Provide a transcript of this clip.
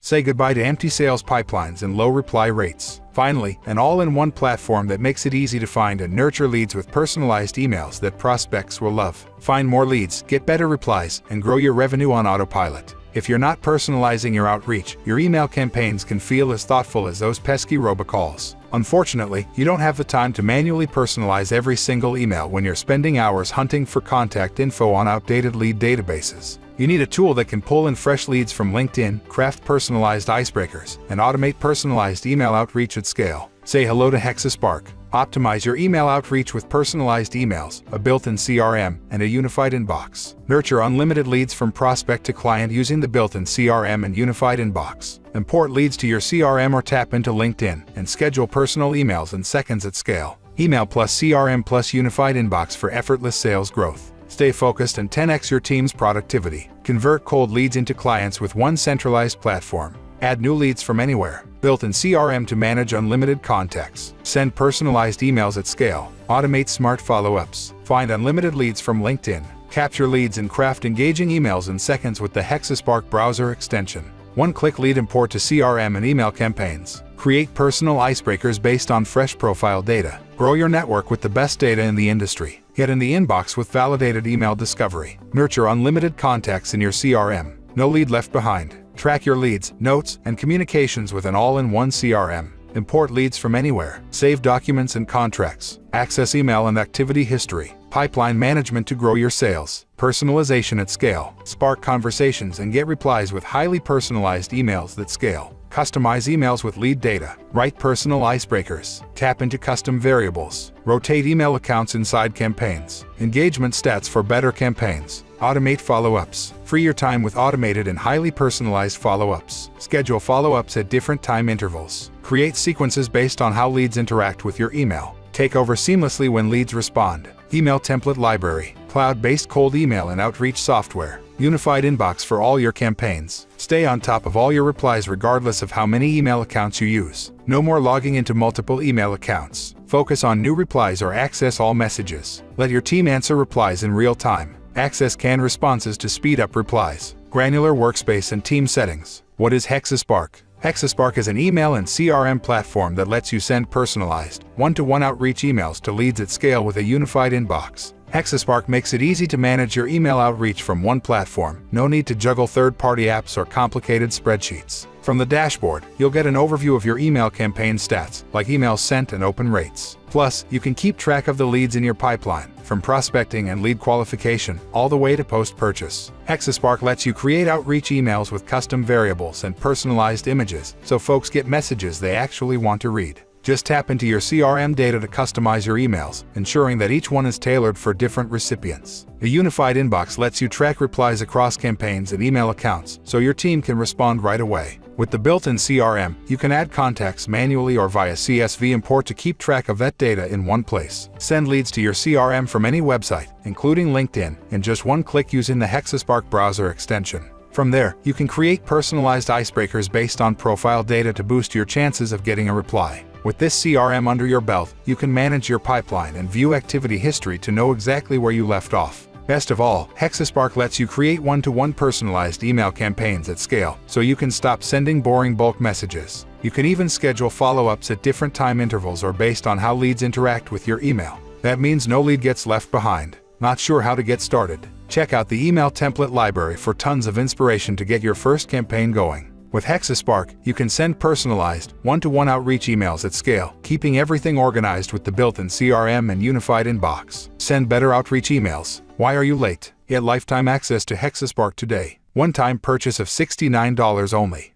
Say goodbye to empty sales pipelines and low reply rates. Finally, an all-in-one platform that makes it easy to find and nurture leads with personalized emails that prospects will love. Find more leads, get better replies, and grow your revenue on autopilot. If you're not personalizing your outreach, your email campaigns can feel as thoughtful as those pesky robocalls. Unfortunately, you don't have the time to manually personalize every single email when you're spending hours hunting for contact info on outdated lead databases. You need a tool that can pull in fresh leads from LinkedIn, craft personalized icebreakers, and automate personalized email outreach at scale. Say hello to Hexospark. Optimize your email outreach with personalized emails, a built-in CRM, and a unified inbox. Nurture unlimited leads from prospect to client using the built-in CRM and unified inbox. Import leads to your CRM or tap into LinkedIn, and schedule personal emails in seconds at scale. Email plus CRM plus unified inbox for effortless sales growth. Stay focused and 10x your team's productivity. Convert cold leads into clients with one centralized platform. Add new leads from anywhere. Built-in CRM to manage unlimited contacts. Send personalized emails at scale. Automate smart follow-ups. Find unlimited leads from LinkedIn. Capture leads and craft engaging emails in seconds with the Hexospark browser extension. One-click lead import to CRM and email campaigns. Create personal icebreakers based on fresh profile data. Grow your network with the best data in the industry. Get in the inbox with validated email discovery. Nurture unlimited contacts in your CRM. No lead left behind. Track your leads, notes, and communications with an all-in-one CRM. Import leads from anywhere. Save documents and contracts. Access email and activity history. Pipeline management to grow your sales. Personalization at scale. Spark conversations and get replies with highly personalized emails that scale. Customize emails with lead data. Write personal icebreakers. Tap into custom variables. Rotate email accounts inside campaigns. Engagement stats for better campaigns. Automate follow-ups. Free your time with automated and highly personalized follow-ups. Schedule follow-ups at different time intervals. Create sequences based on how leads interact with your email. Take over seamlessly when leads respond. Email template library. Cloud-based cold email and outreach software. Unified inbox for all your campaigns. Stay on top of all your replies regardless of how many email accounts you use. No more logging into multiple email accounts. Focus on new replies or access all messages. Let your team answer replies in real time. Access canned responses to speed up replies. Granular workspace and team settings. What is Hexospark? Hexospark is an email and CRM platform that lets you send personalized, one-to-one outreach emails to leads at scale with a unified inbox. Hexospark makes it easy to manage your email outreach from one platform. No need to juggle third-party apps or complicated spreadsheets. From the dashboard, you'll get an overview of your email campaign stats, like emails sent and open rates. Plus, you can keep track of the leads in your pipeline, from prospecting and lead qualification, all the way to post-purchase. Hexospark lets you create outreach emails with custom variables and personalized images, so folks get messages they actually want to read. Just tap into your CRM data to customize your emails, ensuring that each one is tailored for different recipients. A unified inbox lets you track replies across campaigns and email accounts, so your team can respond right away. With the built-in CRM, you can add contacts manually or via CSV import to keep track of that data in one place. Send leads to your CRM from any website, including LinkedIn, in just one click using the Hexospark browser extension. From there, you can create personalized icebreakers based on profile data to boost your chances of getting a reply. With this CRM under your belt, you can manage your pipeline and view activity history to know exactly where you left off. Best of all, Hexospark lets you create one-to-one personalized email campaigns at scale, so you can stop sending boring bulk messages. You can even schedule follow-ups at different time intervals or based on how leads interact with your email. That means no lead gets left behind. Not sure how to get started? Check out the email template library for tons of inspiration to get your first campaign going. With Hexospark, you can send personalized, one-to-one outreach emails at scale, keeping everything organized with the built-in CRM and unified inbox. Send better outreach emails. Why are you late? Get lifetime access to Hexospark today. One-time purchase of $69 only.